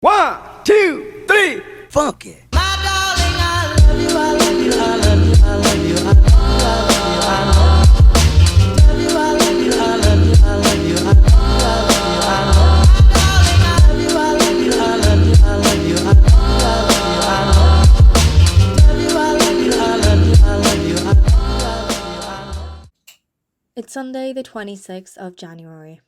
1, 2, 3, funk it. It's Sunday the 26th of January.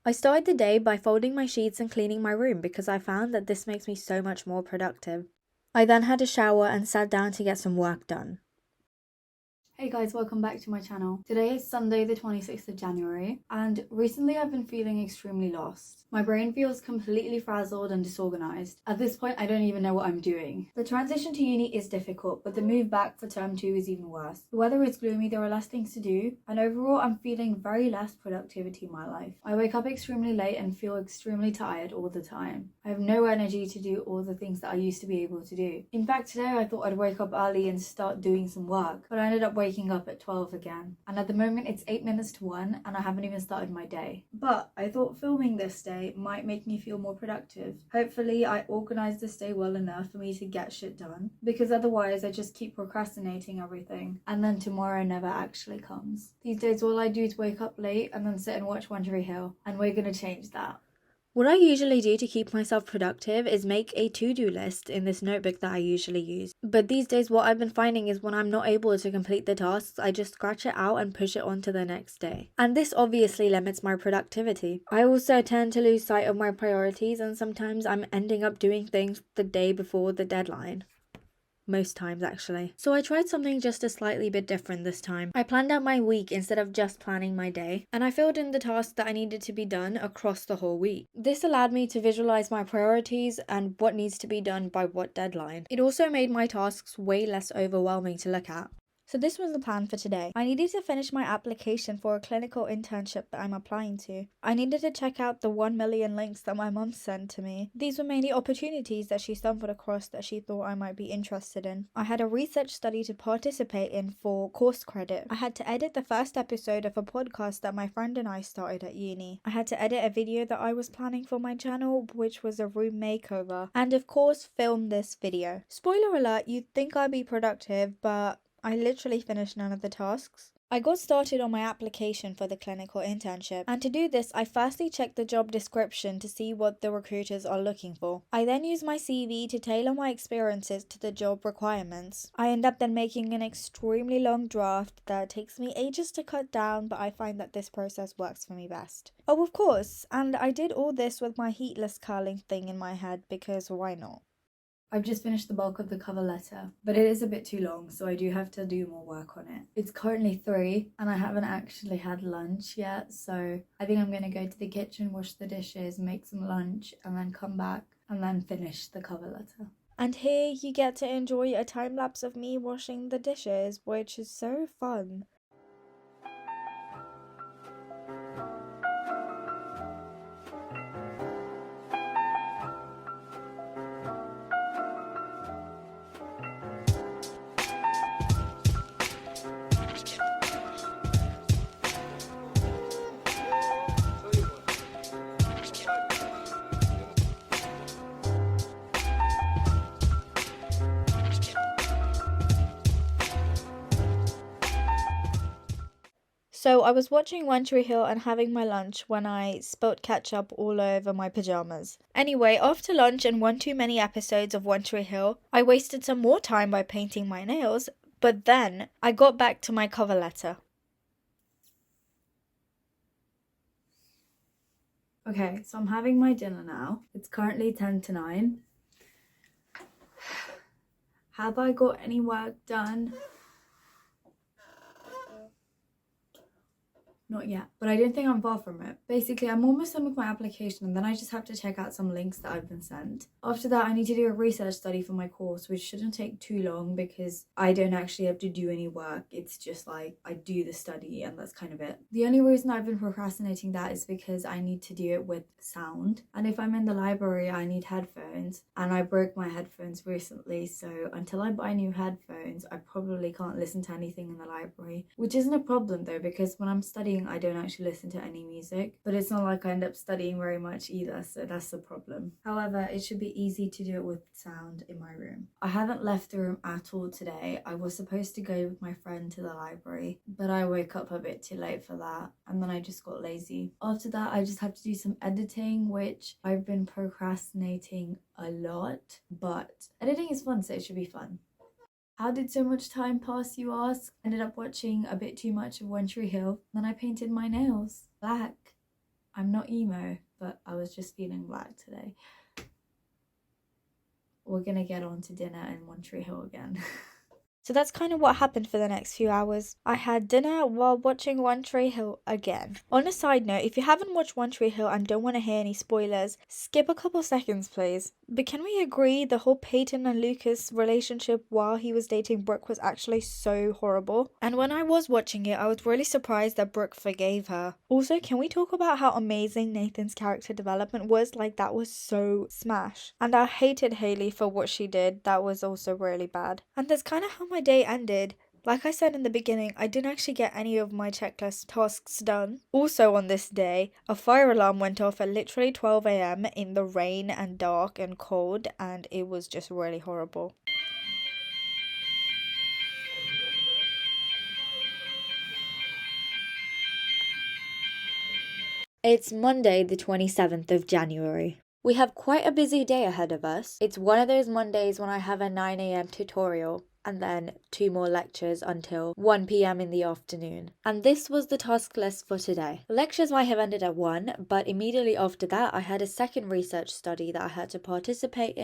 I started the day by folding my sheets and cleaning my room because I found that this makes me so much more productive. I then had a shower and sat down to get some work done. Hey guys, welcome back to my channel. Today is Sunday the 26th of January and recently I've been feeling extremely lost. My brain feels completely frazzled and disorganized. At this point I don't even know what I'm doing. The transition to uni is difficult, but the move back for term 2 is even worse. The weather is gloomy, there are less things to do, and overall I'm feeling very less productivity in my life. I wake up extremely late and feel extremely tired all the time. I have no energy to do all the things that I used to be able to do. In fact, today I thought I'd wake up early and start doing some work, but I ended up waking up at 12 again. And at the moment it's 8 minutes to 1 and I haven't even started my day. But I thought filming this day might make me feel more productive. Hopefully I organized this day well enough for me to get shit done, because otherwise I just keep procrastinating everything and then tomorrow never actually comes. These days all I do is wake up late and then sit and watch One Tree Hill, and we're gonna change that. What I usually do to keep myself productive is make a to-do list in this notebook that I usually use. But these days what I've been finding is when I'm not able to complete the tasks, I just scratch it out and push it on to the next day. And this obviously limits my productivity. I also tend to lose sight of my priorities, and sometimes I'm ending up doing things the day before the deadline. Most times actually. So I tried something just a slightly bit different this time. I planned out my week instead of just planning my day, and I filled in the tasks that I needed to be done across the whole week. This allowed me to visualize my priorities and what needs to be done by what deadline. It also made my tasks way less overwhelming to look at. So this was the plan for today. I needed to finish my application for a clinical internship that I'm applying to. I needed to check out the 1 million links that my mum sent to me. These were mainly opportunities that she stumbled across that she thought I might be interested in. I had a research study to participate in for course credit. I had to edit the first episode of a podcast that my friend and I started at uni. I had to edit a video that I was planning for my channel, which was a room makeover. And of course, film this video. Spoiler alert, you'd think I'd be productive, but I literally finished none of the tasks. I got started on my application for the clinical internship, and to do this I firstly checked the job description to see what the recruiters are looking for. I then used my CV to tailor my experiences to the job requirements. I end up then making an extremely long draft that takes me ages to cut down, but I find that this process works for me best. Oh, of course, and I did all this with my heatless curling thing in my head because why not? I've just finished the bulk of the cover letter, but it is a bit too long, so I do have to do more work on it. It's currently 3 and I haven't actually had lunch yet, so I think I'm going to go to the kitchen, wash the dishes, make some lunch, and then come back and then finish the cover letter. And here you get to enjoy a time lapse of me washing the dishes, which is so fun. So I was watching One Tree Hill and having my lunch when I spilt ketchup all over my pajamas. Anyway, after lunch and one too many episodes of One Tree Hill, I wasted some more time by painting my nails, but then I got back to my cover letter. Okay, so I'm having my dinner now. It's currently 10 to 9. Have I got any work done? Not yet, but I don't think I'm far from it. Basically, I'm almost done with my application and then I just have to check out some links that I've been sent. After that, I need to do a research study for my course, which shouldn't take too long because I don't actually have to do any work. It's just like I do the study and that's kind of it. The only reason I've been procrastinating that is because I need to do it with sound. And if I'm in the library, I need headphones, and I broke my headphones recently. So until I buy new headphones, I probably can't listen to anything in the library, which isn't a problem though, because when I'm studying thing, I don't actually listen to any music, but it's not like I end up studying very much either, so that's the problem. However, it should be easy to do it with sound in my room. I haven't left the room at all today. I was supposed to go with my friend to the library, but I woke up a bit too late for that, and then I just got lazy. After that, I just have to do some editing, which I've been procrastinating a lot, but editing is fun, so it should be fun. How did so much time pass, you ask? Ended up watching a bit too much of One Tree Hill. Then I painted my nails black. I'm not emo, but I was just feeling black today. We're gonna get on to dinner in One Tree Hill again. So that's kind of what happened for the next few hours. I had dinner while watching One Tree Hill again. On a side note, if you haven't watched One Tree Hill and don't want to hear any spoilers, skip a couple seconds please. But can we agree the whole Peyton and Lucas relationship while he was dating Brooke was actually so horrible? And when I was watching it, I was really surprised that Brooke forgave her. Also, can we talk about how amazing Nathan's character development was? Like, that was so smash. And I hated Hailey for what she did. That was also really bad. And that's kind of how my day ended. Like I said in the beginning, I didn't actually get any of my checklist tasks done. Also on this day, a fire alarm went off at literally 12 a.m. in the rain and dark and cold, and it was just really horrible. It's Monday the 27th of January. We have quite a busy day ahead of us. It's one of those Mondays when I have a 9 a.m. tutorial and then 2 more lectures until 1 p.m. in the afternoon. And this was the task list for today. Lectures might have ended at 1, but immediately after that I had a second research study that I had to participate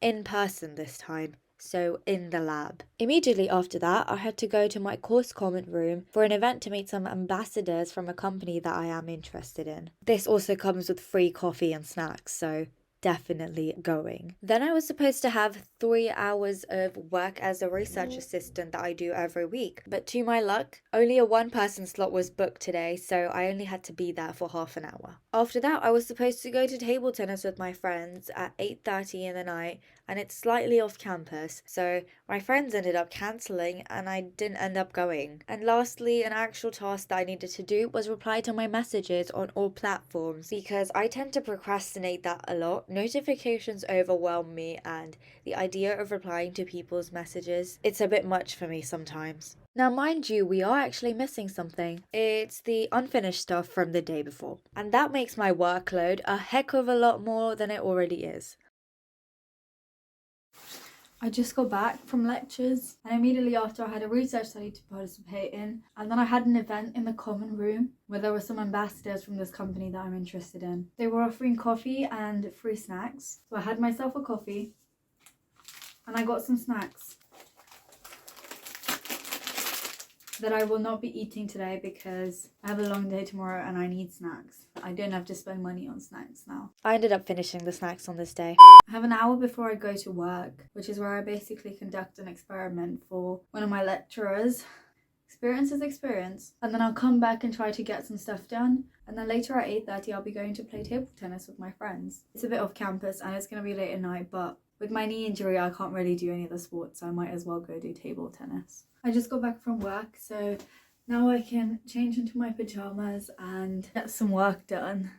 in person this time. So in the lab. Immediately after that, I had to go to my course comment room for an event to meet some ambassadors from a company that I am interested in. This also comes with free coffee and snacks, so definitely going. Then I was supposed to have 3 hours of work as a research assistant that I do every week. But to my luck, only a 1-person slot was booked today, so I only had to be there for half an hour. After that, I was supposed to go to table tennis with my friends at 8:30 in the night, and it's slightly off campus, so my friends ended up cancelling and I didn't end up going. And lastly, an actual task that I needed to do was reply to my messages on all platforms, because I tend to procrastinate that a lot. Notifications overwhelm me, and the idea of replying to people's messages, it's a bit much for me sometimes. Now mind you, we are actually missing something. It's the unfinished stuff from the day before. And that makes my workload a heck of a lot more than it already is. I just got back from lectures, and immediately after I had a research study to participate in, and then I had an event in the common room where there were some ambassadors from this company that I'm interested in. They were offering coffee and free snacks, so I had myself a coffee and I got some snacks that I will not be eating today because I have a long day tomorrow and I need snacks. I don't have to spend money on snacks now. I ended up finishing the snacks on this day. I have an hour before I go to work, which is where I basically conduct an experiment for one of my lecturers. Experience is experience. And then I'll come back and try to get some stuff done. And then later at 8:30 I'll be going to play table tennis with my friends. It's a bit off campus and it's going to be late at night, but with my knee injury I can't really do any other sports, so I might as well go do table tennis. I just got back from work, so now I can change into my pajamas and get some work done.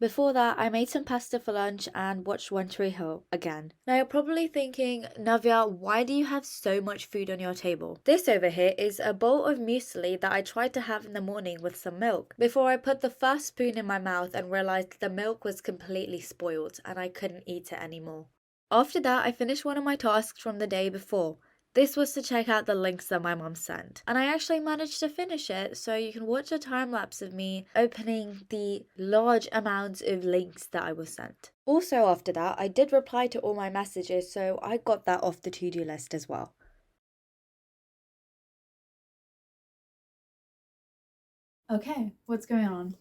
Before that, I made some pasta for lunch and watched One Tree Hill again. Now you're probably thinking, Navya, why do you have so much food on your table? This over here is a bowl of muesli that I tried to have in the morning with some milk, before I put the first spoon in my mouth and realised the milk was completely spoiled and I couldn't eat it anymore. After that, I finished one of my tasks from the day before. This was to check out the links that my mum sent. And I actually managed to finish it, so you can watch a time lapse of me opening the large amounts of links that I was sent. Also after that, I did reply to all my messages, so I got that off the to-do list as well. Okay, what's going on?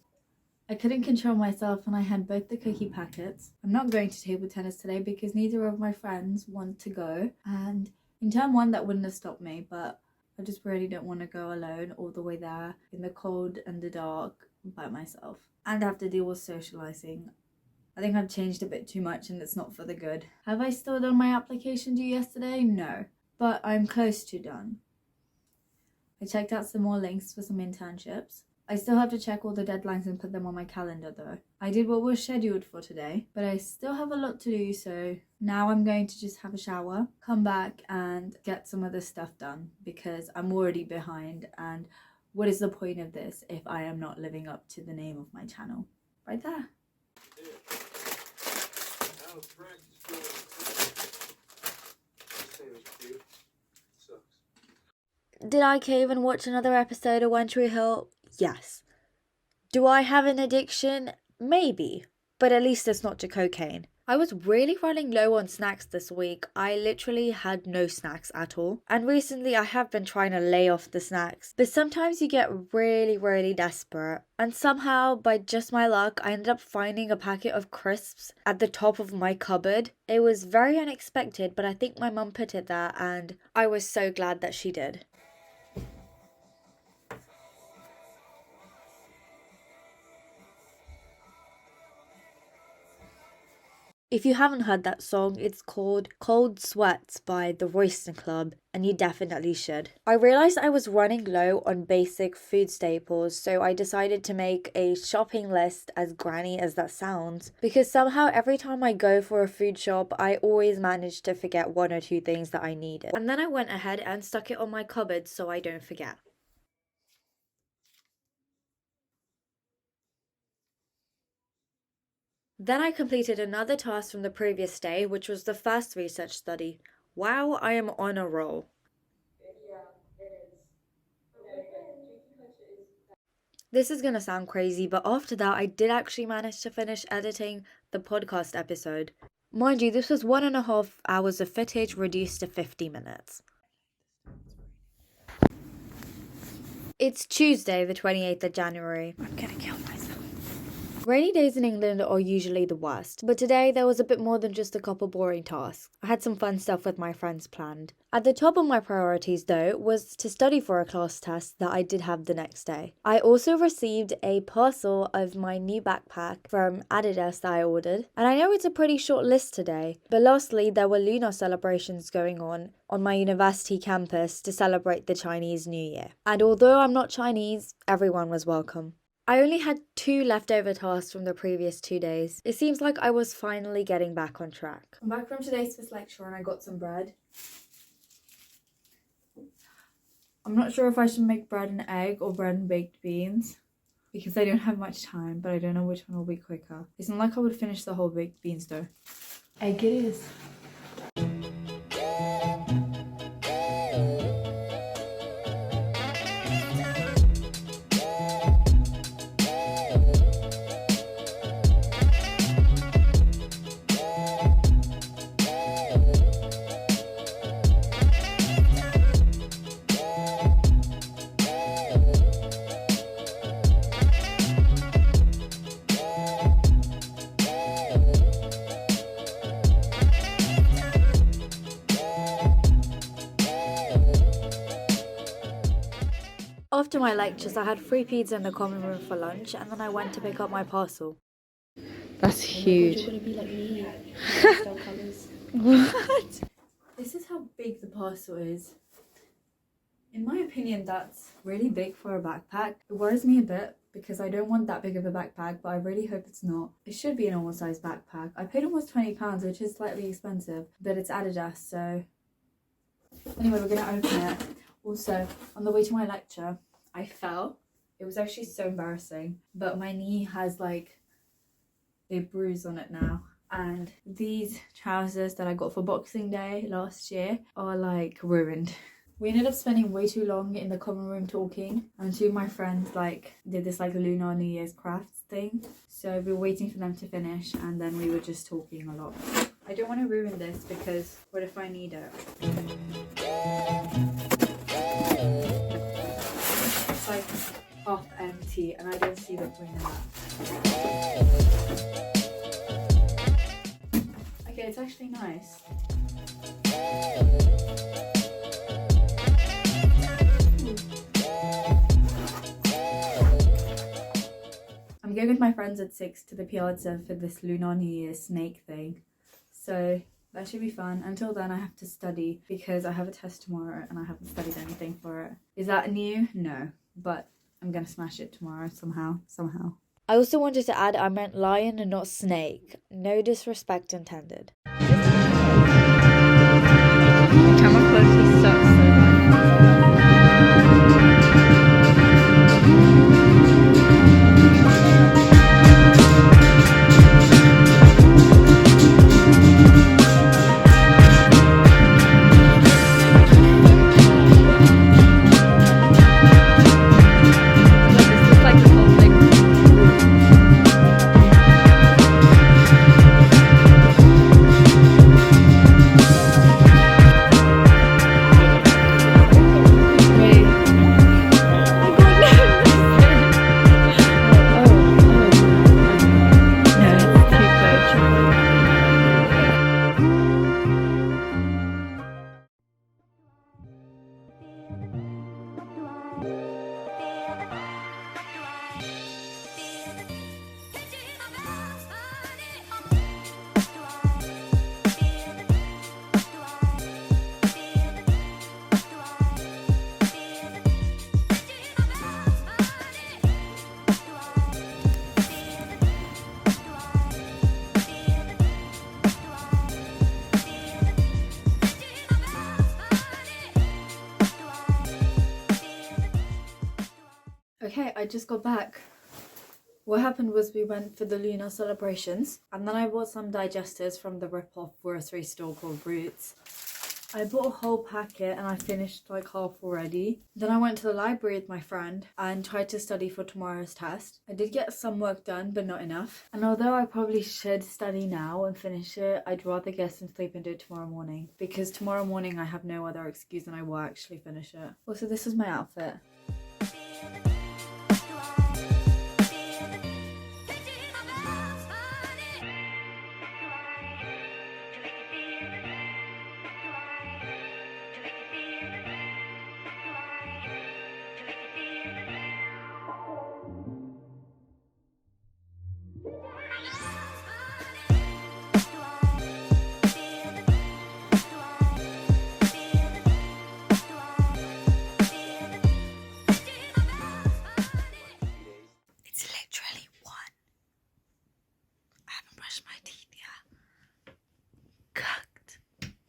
I couldn't control myself and I had both the cookie packets. I'm not going to table tennis today because neither of my friends want to go, and in term 1 that wouldn't have stopped me, but I just really don't want to go alone all the way there in the cold and the dark by myself and have to deal with socializing. I think I've changed a bit too much and it's not for the good. Have I still done my application due yesterday? No, but I'm close to done. I checked out some more links for some internships. I still have to check all the deadlines and put them on my calendar though. I did what was scheduled for today, but I still have a lot to do, so now I'm going to just have a shower, come back and get some of this stuff done because I'm already behind, and what is the point of this if I am not living up to the name of my channel? Right there. Did I cave and watch another episode of One Tree Hill? Yes. Do I have an addiction? Maybe. But at least it's not to cocaine. I was really running low on snacks this week. I literally had no snacks at all. And recently I have been trying to lay off the snacks. But sometimes you get really desperate. And somehow, by just my luck, I ended up finding a packet of crisps at the top of my cupboard. It was very unexpected, but I think my mum put it there and I was so glad that she did. If you haven't heard that song, it's called Cold Sweats by the Royston Club, and you definitely should. I realised I was running low on basic food staples, so I decided to make a shopping list, as granny as that sounds, because somehow every time I go for a food shop, I always manage to forget one or two things that I needed. And then I went ahead and stuck it on my cupboard so I don't forget. Then I completed another task from the previous day, which was the first research study. Wow, I am on a roll. This is gonna sound crazy, but after that, I did actually manage to finish editing the podcast episode. Mind you, this was 1.5 hours of footage reduced to 50 minutes. It's Tuesday, the 28th of January. I'm gonna kill myself. Rainy days in England are usually the worst, but today there was a bit more than just a couple boring tasks. I had some fun stuff with my friends planned. At the top of my priorities though was to study for a class test that I did have the next day. I also received a parcel of my new backpack from Adidas that I ordered, and I know it's a pretty short list today, but lastly there were lunar celebrations going on my university campus to celebrate the Chinese New Year. And although I'm not Chinese, everyone was welcome. I only had 2 leftover tasks from the previous 2 days. It seems like I was finally getting back on track. I'm back from today's Swiss lecture and I got some bread. I'm not sure if I should make bread and egg or bread and baked beans because I don't have much time, but I don't know which one will be quicker. It's not like I would finish the whole baked beans though. Egg it is. After my lectures, I had free pizza in the common room for lunch, and then I went to pick up my parcel. That's huge. You're gonna be like me. What? This is how big the parcel is. In my opinion, that's really big for a backpack. It worries me a bit because I don't want that big of a backpack, but I really hope it's not. It should be a normal size backpack. I paid almost £20, which is slightly expensive, but it's Adidas, so... Anyway, we're gonna open it. Also, on the way to my lecture, I fell. It was actually so embarrassing, but my knee has like a bruise on it now. And these trousers that I got for Boxing Day last year are like ruined. We ended up spending way too long in the common room talking, and 2 of my friends like did this like lunar New Year's crafts thing. So we were waiting for them to finish and then we were just talking a lot. I don't want to ruin this because what if I need it? It's like half empty and I don't see the point in that. Okay, it's actually nice. I'm going with my friends at 6 to the piazza for this Lunar New Year snake thing. So that should be fun. Until then I have to study because I have a test tomorrow and I haven't studied anything for it. Is that new? No. But I'm gonna smash it tomorrow somehow. I also wanted to add I meant lion and not snake. No disrespect intended. Camera quality sucks so Okay, I just got back. What happened was we went for the lunar celebrations and then I bought some digestives from the rip-off grocery store called Roots. I bought a whole packet and I finished like half already. Then I went to the library with my friend and tried to study for tomorrow's test. I did get some work done, but not enough. And although I probably should study now and finish it, I'd rather get some sleep and do it tomorrow morning. Because tomorrow morning I have no other excuse and I will actually finish it. Also, this is my outfit.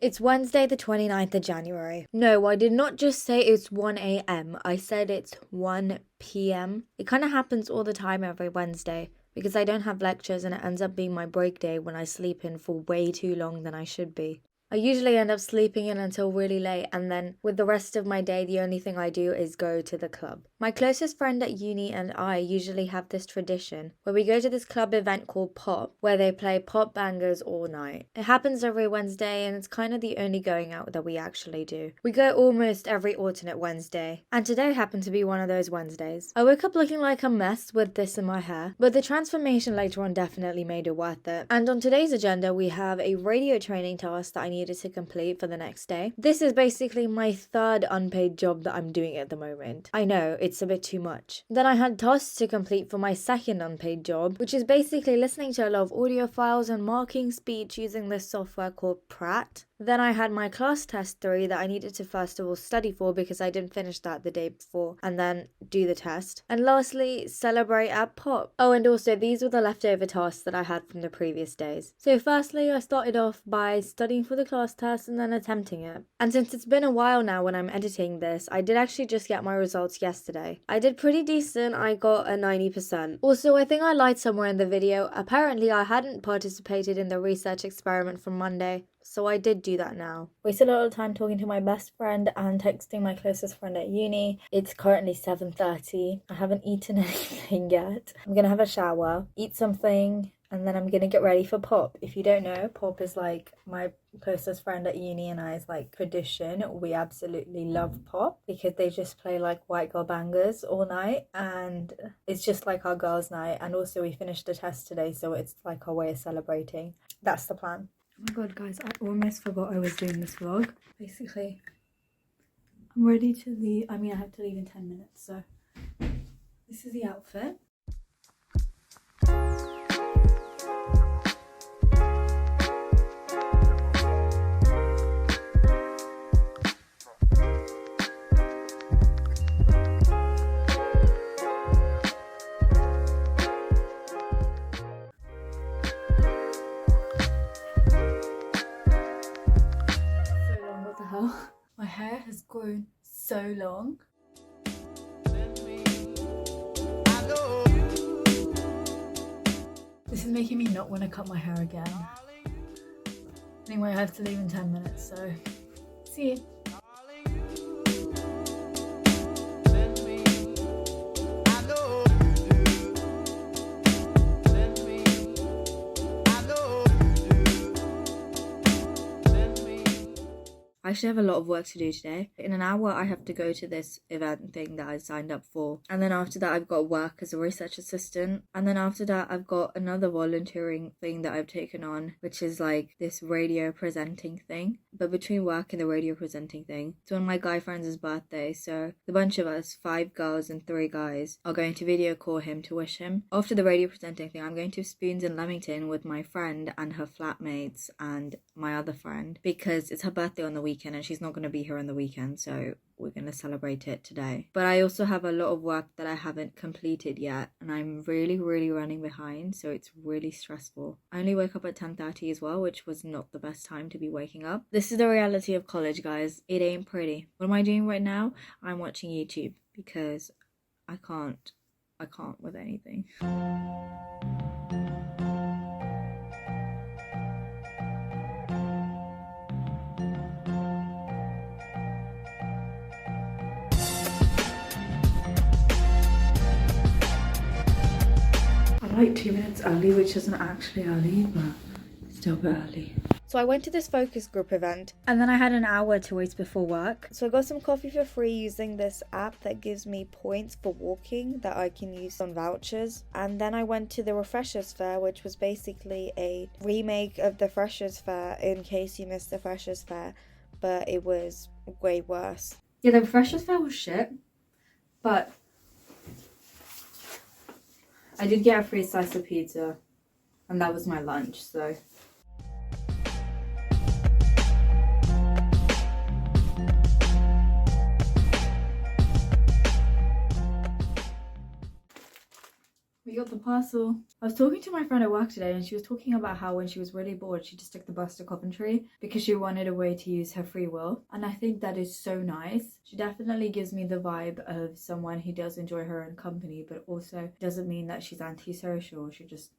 It's Wednesday the 29th of January. No, I did not just say it's 1 a.m. I said it's 1 p.m. It kind of happens all the time every Wednesday because I don't have lectures and it ends up being my break day when I sleep in for way too long than I should be. I usually end up sleeping in until really late and then with the rest of my day the only thing I do is go to the club. My closest friend at uni and I usually have this tradition where we go to this club event called Pop where they play pop bangers all night. It happens every Wednesday and it's kind of the only going out that we actually do. We go almost every alternate Wednesday and today happened to be one of those Wednesdays. I woke up looking like a mess with this in my hair, but the transformation later on definitely made it worth it. And on today's agenda we have a radio training task that I needed to complete for the next day. This is basically my third unpaid job that I'm doing at the moment. I know, it's a bit too much. Then I had tasks to complete for my second unpaid job, which is basically listening to a lot of audio files and marking speech using this software called Pratt. Then I had my class test 3 that I needed to first of all study for because I didn't finish that the day before and then do the test. And lastly, celebrate at Pop. Oh, and also these were the leftover tasks that I had from the previous days. So firstly, I started off by studying for the class test and then attempting it. And since it's been a while now when I'm editing this, I did actually just get my results yesterday. I did pretty decent, I got a 90%. Also, I think I lied somewhere in the video. Apparently, I hadn't participated in the research experiment from Monday. So I did do that now. Wasted a lot of time talking to my best friend and texting my closest friend at uni. It's currently 7:30. I haven't eaten anything yet. I'm gonna have a shower, eat something, and then I'm gonna get ready for Pop. If you don't know, Pop is like my closest friend at uni and I's like tradition. We absolutely love Pop because they just play like white girl bangers all night and it's just like our girls' night. And also we finished the test today, so it's like our way of celebrating. That's the plan. Oh my god, guys, I almost forgot I was doing this vlog. Basically, I'm ready to leave. I mean, I have to leave in 10 minutes, so this is the outfit. tell, my hair has grown so long. This is making me not want to cut my hair again. Anyway, I have to leave in 10 minutes, so see you. I actually have a lot of work to do today. In an hour, I have to go to this event thing that I signed up for. And then after that, I've got work as a research assistant. And then after that, I've got another volunteering thing that I've taken on, which is like this radio presenting thing. But between work and the radio presenting thing, it's one of my guy friends' birthday. So the bunch of us, 5 girls and 3 guys, are going to video call him to wish him. After the radio presenting thing, I'm going to Spoons in Leamington with my friend and her flatmates and my other friend, because it's her birthday on the weekend and she's not going to be here on the weekend, so we're going to celebrate it today. But I also have a lot of work that I haven't completed yet, and I'm really running behind, so it's really stressful. I only wake up at 10:30 as well, which was not the best time to be waking up. This is the reality of college, guys. It ain't pretty. What am I doing right now? I'm watching YouTube because I can't with anything. Like 2 minutes early, which isn't actually early, but still a bit early. So I went to this focus group event and then I had an hour to wait before work. So I got some coffee for free using this app that gives me points for walking that I can use on vouchers. And then I went to the Refreshers Fair, which was basically a remake of the Freshers Fair in case you missed the Freshers Fair, but it was way worse. Yeah, the Freshers Fair was shit, but I did get a free slice of pizza, and that was my lunch, so. We got the parcel. I was talking to my friend at work today and she was talking about how when she was really bored she just took the bus to Coventry because she wanted a way to use her free will, and I think that is so nice. She definitely gives me the vibe of someone who does enjoy her own company, but also doesn't mean that she's antisocial.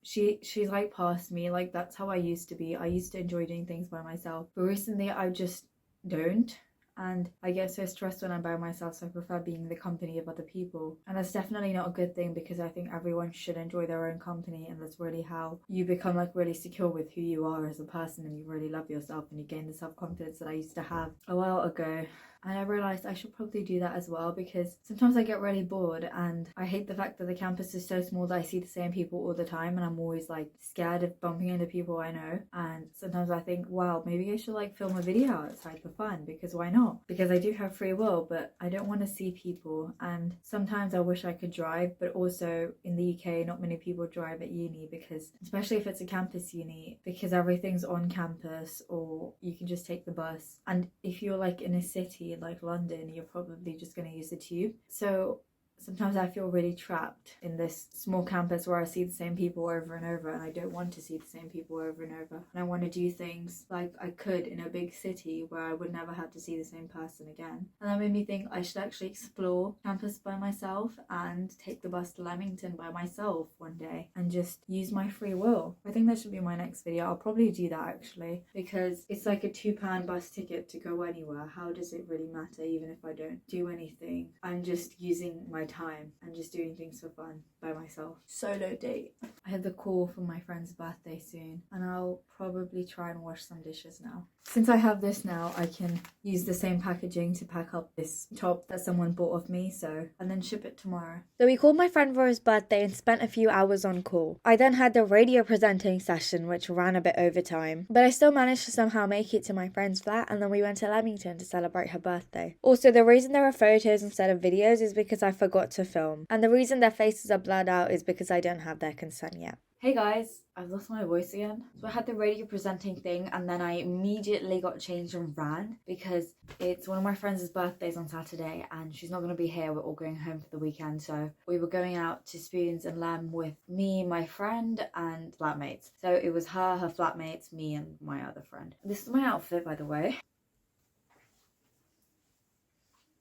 She's like past me. Like, that's how I used to be. I used to enjoy doing things by myself, but recently I just don't. And I get so stressed when I'm by myself, so I prefer being in the company of other people. And that's definitely not a good thing, because I think everyone should enjoy their own company, and that's really how you become like really secure with who you are as a person, and you really love yourself and you gain the self-confidence that I used to have a while ago. And I realised I should probably do that as well, because sometimes I get really bored and I hate the fact that the campus is so small that I see the same people all the time, and I'm always like scared of bumping into people I know. And sometimes I think, wow, maybe I should like film a video outside for fun, because why not? Because I do have free will, but I don't want to see people. And sometimes I wish I could drive, but also in the UK not many people drive at uni, because especially if it's a campus uni, because everything's on campus or you can just take the bus. And if you're like in a city like London, you're probably just going to use the tube. So sometimes I feel really trapped in this small campus where I see the same people over and over, and I don't want to see the same people over and over. And I want to do things like I could in a big city where I would never have to see the same person again. And that made me think I should actually explore campus by myself and take the bus to Leamington by myself one day and just use my free will. I think that should be my next video. I'll probably do that actually, because it's like a £2 bus ticket to go anywhere. How does it really matter? Even if I don't do anything, I'm just using my time and just doing things for fun by myself. Solo date. I have the call for my friend's birthday soon, and I'll probably try and wash some dishes now. Since I have this now, I can use the same packaging to pack up this top that someone bought of me, and then ship it tomorrow. So we called my friend for his birthday and spent a few hours on call. I then had the radio presenting session, which ran a bit over time, but I still managed to somehow make it to my friend's flat, and then we went to Leamington to celebrate her birthday. Also, the reason there are photos instead of videos is because I forgot to film, and the reason their faces are blurred out is because I don't have their consent yet. Hey guys, I've lost my voice again. So I had the radio presenting thing, and then I immediately got changed and ran because it's one of my friends' birthdays on Saturday and she's not going to be here. We're all going home for the weekend, so we were going out to Spoons and Lamb with me, my friend and flatmates. So it was her flatmates, me and my other friend. This is my outfit, by the way.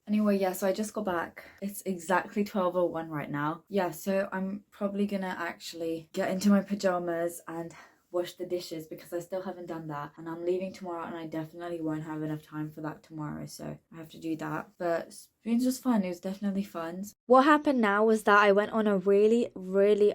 Anyway, yeah, so I just got back. It's exactly 12:01 right now. Yeah, so I'm probably gonna actually get into my pajamas and wash the dishes because I still haven't done that, and I'm leaving tomorrow and I definitely won't have enough time for that tomorrow, so I have to do that. But spoons was fun. It was definitely fun. What happened now was that I went on a really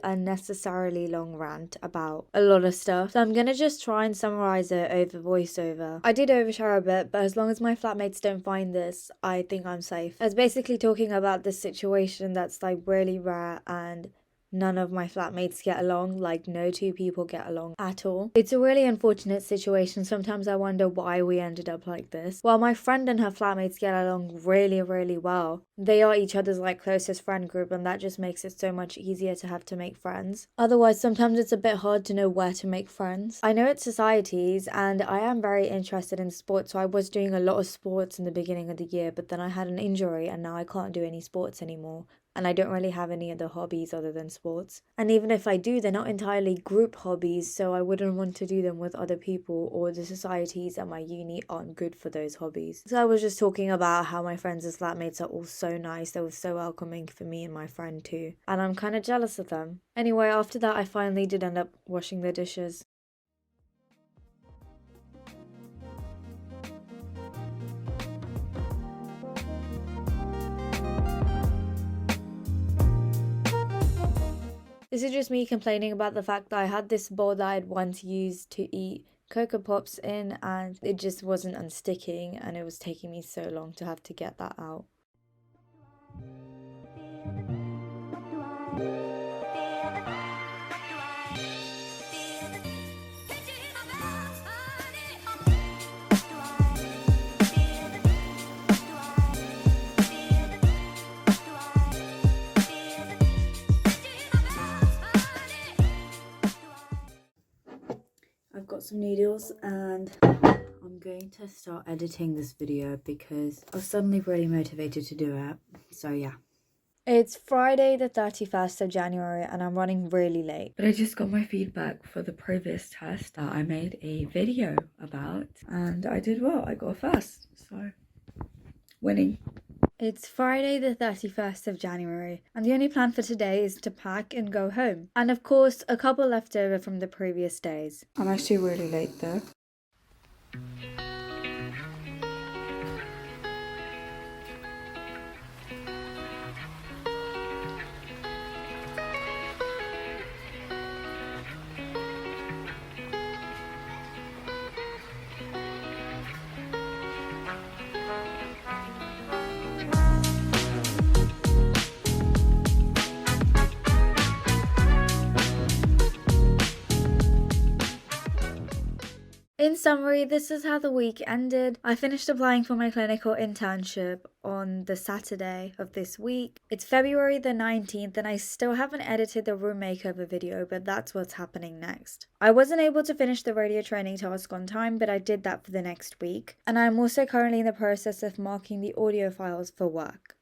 unnecessarily long rant about a lot of stuff, so I'm gonna just try and summarize it over voiceover. I did overshare a bit, but as long as my flatmates don't find this, I think I'm safe. I was basically talking about this situation that's like really rare, and none of my flatmates get along. Like, no two people get along at all. It's a really unfortunate situation. Sometimes I wonder why we ended up like this. While my friend and her flatmates get along really well, they are each other's like closest friend group, and that just makes it so much easier to have to make friends. Otherwise, sometimes it's a bit hard to know where to make friends. I know it's societies, and I am very interested in sports, so I was doing a lot of sports in the beginning of the year, but then I had an injury and now I can't do any sports anymore. And I don't really have any other hobbies other than sports. And even if I do, they're not entirely group hobbies, so I wouldn't want to do them with other people, or the societies at my uni aren't good for those hobbies. So I was just talking about how my friends as flatmates are all so nice. They were so welcoming for me and my friend too. And I'm kind of jealous of them. Anyway, after that, I finally did end up washing the dishes. This is just me complaining about the fact that I had this bowl that I'd once used to eat Cocoa Pops in, and it just wasn't unsticking, and it was taking me so long to have to get that out. I've got some noodles and I'm going to start editing this video because I was suddenly really motivated to do it. So yeah. It's Friday the 31st of January and I'm running really late. But I just got my feedback for the previous test that I made a video about, and I did well. I got a first, so winning. It's Friday the 31st of January, and the only plan for today is to pack and go home. And of course, a couple left over from the previous days. I'm actually really late though. In summary, this is how the week ended. I finished applying for my clinical internship on the Saturday of this week. It's February the 19th and I still haven't edited the room makeover video, but that's what's happening next. I wasn't able to finish the radio training task on time, but I did that for the next week. And I'm also currently in the process of marking the audio files for work.